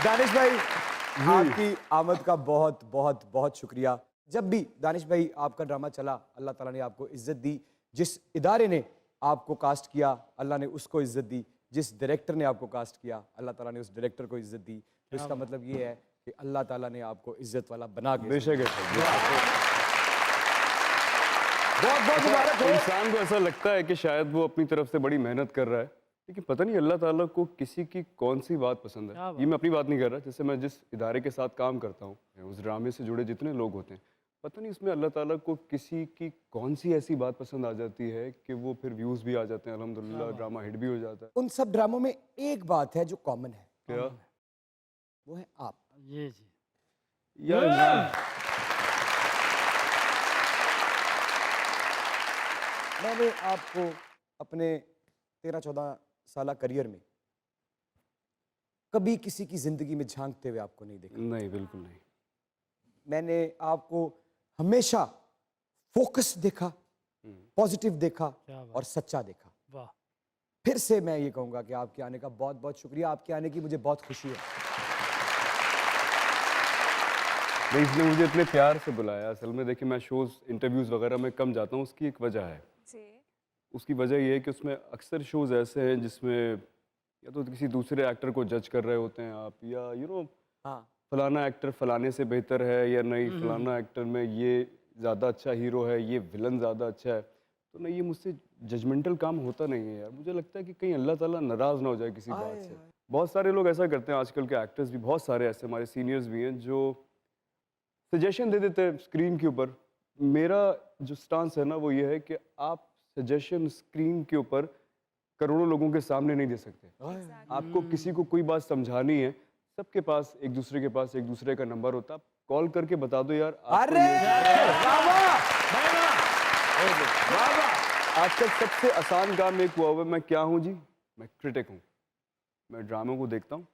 दानिश भाई, आपकी आमद का बहुत बहुत बहुत शुक्रिया। जब भी दानिश भाई आपका ड्रामा चला, अल्लाह ताला ने आपको इज्जत दी। जिस इदारे ने आपको कास्ट किया, अल्लाह ने उसको इज्जत दी। जिस डायरेक्टर ने आपको कास्ट किया, अल्लाह ताला ने उस डायरेक्टर को इज्जत दी। तो इसका मतलब ये है कि अल्लाह ताला ने आपको इज्जत वाला बना के बेशक है। बहुत बहुत मुबारक हो। इंसान को ऐसा लगता है कि शायद वो अपनी तरफ से बड़ी मेहनत कर रहा है, लेकिन पता नहीं अल्लाह ताला को किसी की कौन सी बात पसंद है। ये मैं अपनी बात नहीं कर रहा, जैसे मैं जिस इदारे के साथ काम करता हूँ, उस ड्रामे से जुड़े जितने लोग होते हैं, पता नहीं उसमें अल्लाह ताला को किसी की कौन सी ऐसी बात पसंद आ जाती है कि वो फिर व्यूज़ भी आ जाते हैं, अल्हम्दुलिल्लाह ड्रामा हिट भी हो जाता है। उन सब ड्रामों में एक बात है जो कॉमन है, क्या? वो है आप। ये जी यार मैंने आपको अपने 13-14 साल करियर में कभी किसी की जिंदगी में झांकते हुए आपको नहीं देखा। नहीं, बिल्कुल नहीं। मैंने आपको हमेशा फोकस देखा, पॉजिटिव देखा क्या बात। और सच्चा देखा। वाह। फिर से मैं ये कहूंगा कि आपके आने का बहुत बहुत शुक्रिया। आपके आने की मुझे बहुत खुशी है। नहीं, इसने मुझे इतने प्यार से बुलाया। असल में देखिए, मैं शोज़ इंटरव्यूज़ वगैरह में कम जाता हूँ, उसकी एक वजह है। उसकी वजह ये है कि उसमें अक्सर शोज़ ऐसे हैं जिसमें या तो किसी दूसरे एक्टर को जज कर रहे होते हैं आप, या हाँ, फलाना एक्टर फलाने से बेहतर है या नहीं, फलाना एक्टर में ये ज़्यादा अच्छा हीरो है, ये विलन ज़्यादा अच्छा है। तो नहीं, ये मुझसे जजमेंटल काम होता नहीं है यार। मुझे लगता है कि कहीं अल्लाह ताला नाराज़ ना हो जाए किसी बात से। बहुत सारे लोग ऐसा करते हैं, आजकल के एक्टर्स भी बहुत सारे ऐसे हमारे सीनियर्स भी हैं जो सजेशन दे देते हैं स्क्रीन के ऊपर। मेरा जो स्टांस है ना, वो ये है कि आप सजेशन स्क्रीन के ऊपर करोड़ों लोगों के सामने नहीं दे सकते। आपको किसी को कोई बात समझानी है, सबके पास एक दूसरे का नंबर होता है। आप कॉल करके बता दो यार आपको अरे आजकल सबसे आसान काम एक हुआ हुआ है। मैं क्या हूँ जी? मैं क्रिटिक हूँ। मैं ड्रामों को देखता हूँ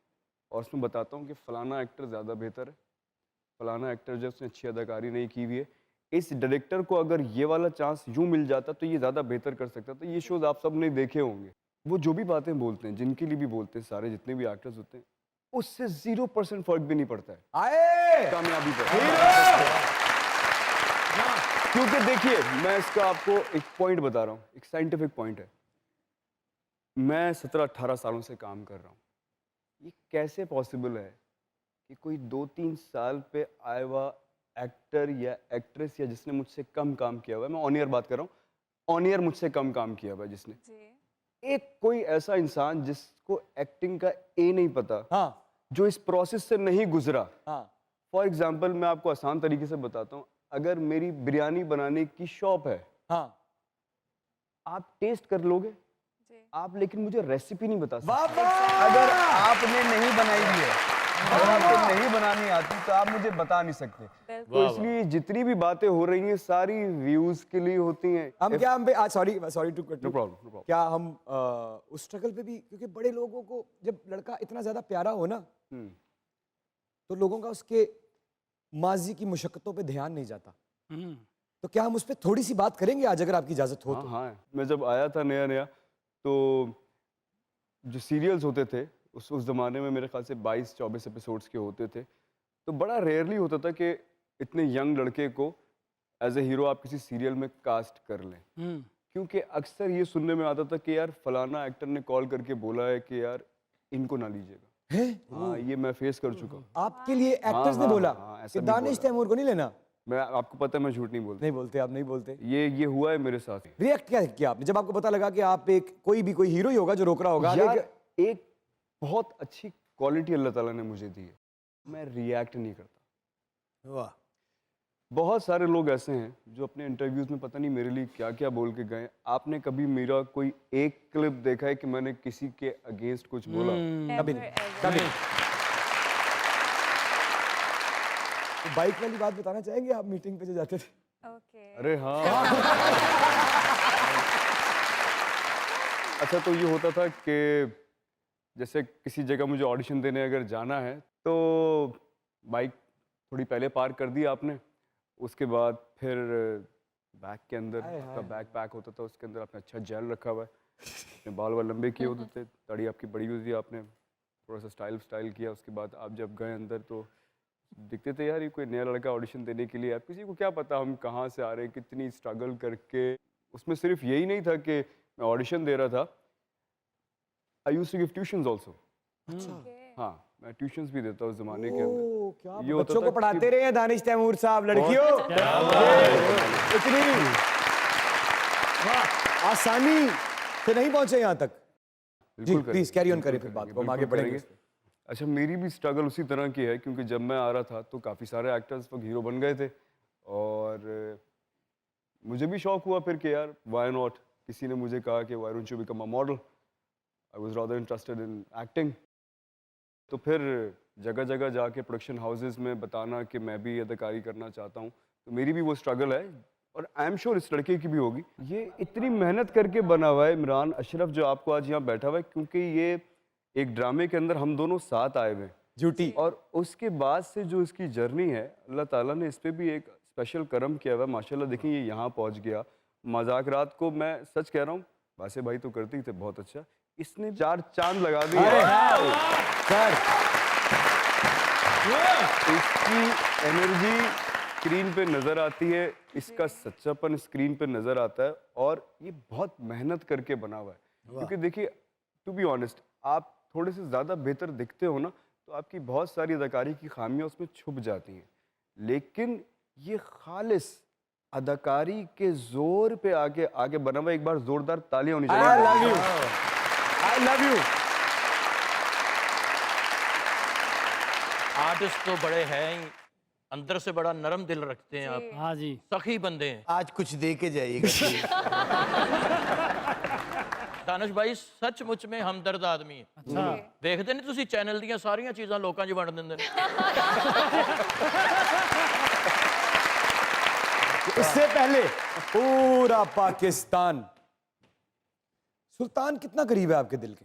और उसमें बताता हूँ कि फलाना एक्टर ज़्यादा बेहतर है, फलाना एक्टर जो उसने अच्छी अदाकारी नहीं की हुई है, इस डायरेक्टर को अगर ये वाला चांस यूं मिल जाता तो ये ज़्यादा बेहतर कर सकता। तो ये शोज आप सब ने देखे होंगे। वो जो भी बातें बोलते हैं, जिनके लिए भी बोलते हैं, सारे जितने भी एक्टर्स होते हैं, उससे 0% फर्क भी नहीं पड़ता है आए कामयाबी पर। क्योंकि देखिए, मैं इसका आपको एक पॉइंट बता रहा हूँ, एक साइंटिफिक पॉइंट है। मैं 17-18 सालों से काम कर रहा हूँ। ये कैसे पॉसिबल है कि कोई 2-3 साल पे आया हुआ एक्टर या एक्ट्रेस या जिसने मुझसे कम काम किया हुआ है, मैं ऑन ईयर बात कर रहा हूँ, ऑन ईयर मुझसे कम काम किया हुआ है जिसने, एक कोई ऐसा इंसान जिसको एक्टिंग का ए नहीं पता, हाँ, जो इस प्रोसेस से नहीं गुजरा। हाँ, फॉर एग्जाम्पल, मैं आपको आसान तरीके से बताता हूँ। अगर मेरी बिरयानी बनाने की शॉप है, हाँ। आप टेस्ट कर लोगे आप, लेकिन मुझे रेसिपी नहीं बता सकते। वाह, वाह! अगर आपने नहीं बनाई हुई है, अगर आपको नहीं बनानी आती तो आप मुझे बता नहीं सकते। तो इसलिए जितनी भी बातें हो रही हैं सारी व्यूज के लिए होती हैं। हम पे आज sorry to cut no problem. क्या हम उस स्ट्रगल पे भी, क्योंकि बड़े लोगों को जब लड़का इतना ज्यादा प्यारा हो ना, तो लोगों का उसके माजी की मुशक्कतों पे ध्यान नहीं जाता। तो क्या हम उस पर थोड़ी सी बात करेंगे आज, अगर आपकी इजाजत हो हाँ तो? हाँ, मैं जब आया था नया नया, तो जो सीरियल्स होते थे उस ज़माने में मेरे ख्याल से 22-24 एपिसोड्स के होते थे। तो बड़ा रेयरली होता था कि इतने यंग लड़के को एज ए हीरो आप किसी सीरियल में कास्ट कर लें, क्योंकि अक्सर ये सुनने में आता था कि यार फलाना एक्टर ने कॉल करके बोला है कि यार इनको ना लीजिएगा। है? हाँ, ये मैं फेस कर चुका हूँ। आपके लिए एक्टर्स ने हाँ, बोला हाँ, ऐसा कि भी दानिश बोला। तैमूर को नहीं लेना? मैं आपको पता है मैं झूठ नहीं बोलता। नहीं बोलते, आप नहीं बोलते। ये हुआ है मेरे साथ। रिएक्ट क्या किया आपने जब आपको पता लगा कि आप एक कोई हीरो ही होगा जो रोक रहा होगा? यार एक बहुत अच्छी क्वालिटी अल्लाह ताला ने मुझे दी है, मैं रिएक्ट नहीं करता। वाह। बहुत सारे लोग ऐसे हैं जो अपने इंटरव्यूज में पता नहीं मेरे लिए क्या क्या बोल के गए। आपने कभी मेरा कोई एक क्लिप देखा है कि मैंने किसी के अगेंस्ट कुछ बोला? कभी नहीं, कभी नहीं। तो बाइक वाली बात बताना चाहेंगे आप मीटिंग पे जो जाते थे? अरे हाँ। अच्छा, तो ये होता था कि जैसे किसी जगह मुझे ऑडिशन देने अगर जाना है तो बाइक थोड़ी पहले पार्क कर दी आपने, उसके बाद फिर बैग के अंदर आपका बैग पैक होता था, उसके अंदर आपने अच्छा जेल रखा हुआ है, अपने बाल वाल लंबे किए होते थे, दाढ़ी आपकी बड़ी हुई थी, आपने थोड़ा सा स्टाइल किया, उसके बाद आप जब गए अंदर तो दिखते थे यार ये कोई नया लड़का ऑडिशन देने के लिए, अब किसी को क्या पता हम कहाँ से आ रहे हैं, कितनी स्ट्रगल करके। उसमें सिर्फ यही नहीं था कि मैं ऑडिशन दे रहा था, I used to give tuitions also. हाँ, मैं ट्यूशंस भी देता उस जमाने के अंदर। ओ, क्या ये होता बच्चों था को कि- पढ़ाते रहे हैं दानिश तैमूर साहब, लड़कियों इतनी आसानी से नहीं पहुंचे यहाँ तक। जी बिल्कुल करेंगे, प्लीज कैरी ऑन बिल्कुल करें फिर बात को, हम बिल्कुल आगे बढ़ेंगे। करेंगे। अच्छा, मेरी भी स्ट्रगल उसी तरह की है, क्योंकि जब मैं आ रहा था तो काफ़ी सारे एक्टर्स वक्त हीरो बन गए थे, और मुझे भी शौक हुआ फिर कि यार व्हाई नॉट। किसी ने मुझे कहा कि why don't you become a model. I was rather interested in acting. तो फिर जगह जगह जाके प्रोडक्शन हाउसेस में बताना कि मैं भी अदाकारी करना चाहता हूँ, तो मेरी भी वो स्ट्रगल है, और आई एम श्योर इस लड़के की भी होगी। ये इतनी मेहनत करके बना हुआ है इमरान अशरफ जो आपको आज यहाँ बैठा हुआ है, क्योंकि ये एक ड्रामे के अंदर हम दोनों साथ आए हुए हैं, झूठी। और उसके बाद से जो इसकी जर्नी है, अल्लाह ताला ने इस पे भी एक स्पेशल करम किया हुआ है। माशाल्लाह देखिए ये यहाँ पहुँच गया। मजाक रात को मैं सच कह रहा हूँ, बासे भाई तो करते ही थे बहुत अच्छा, इसने 4 चांद लगा दिए। सर इसकी एनर्जी स्क्रीन पे नजर आती है, इसका सच्चापन स्क्रीन पे नजर आता है, और ये बहुत मेहनत करके बना हुआ है। क्योंकि देखिए, टू बी ऑनेस्ट, आप थोड़े से ज़्यादा बेहतर दिखते हो ना, तो आपकी बहुत सारी अदाकारी की खामियां उसमें छुप जाती हैं, लेकिन ये खालिस अदाकारी के जोर पे आगे बना हुआ। एक बार जोरदार तालियां होनी आई चाहिए। Love you, I love you. Artist तो बड़े हैं ही, अंदर से बड़ा नरम दिल रखते हैं आप, हाँ जी। सखी बंदे हैं। आज कुछ दे के जाइएगा। दानिश भाई सचमुच में हमदर्द आदमी है। अच्छा। देखते नहीं तुसी चैनल ਦੀਆਂ ਸਾਰੀਆਂ ਚੀਜ਼ਾਂ ਲੋਕਾਂ 'ਚ ਵੰਡ ਦਿੰਦੇ ਨੇ। इससे पहले पूरा पाकिस्तान, सुल्तान कितना करीब है आपके दिल के?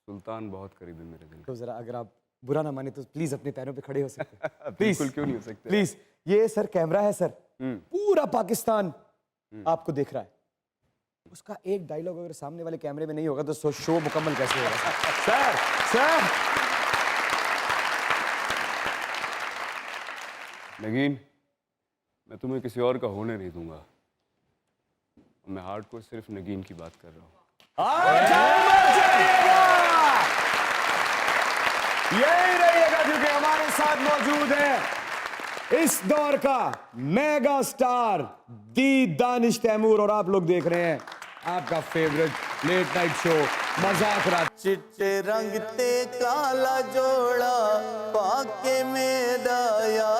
सुल्तान बहुत करीब है मेरे दिल तो जरा अगर आप बुरा ना माने तो प्लीज अपने पैरों पे खड़े हो सकते हैं। के। प्लीज बिल्कुल, क्यों नहीं हो सकते। प्लीज। ये सर कैमरा है सर, पूरा पाकिस्तान आपको देख रहा है। उसका एक डायलॉग अगर सामने वाले कैमरे में नहीं होगा तो शो मुकम्मल कैसे होगा? सर सर नगीन, मैं तुम्हें किसी और का होने नहीं दूंगा। मैं हार्ड को सिर्फ नगीन की बात कर रहा हूँ। यही रहिएगा, क्योंकि हमारे साथ मौजूद है इस दौर का मेगा स्टार दी दानिश तैमूर, और आप लोग देख रहे हैं आपका फेवरेट लेट नाइट शो मजाक रात। चिट्टे रंग ते काला जोड़ा पाके मेरा यार।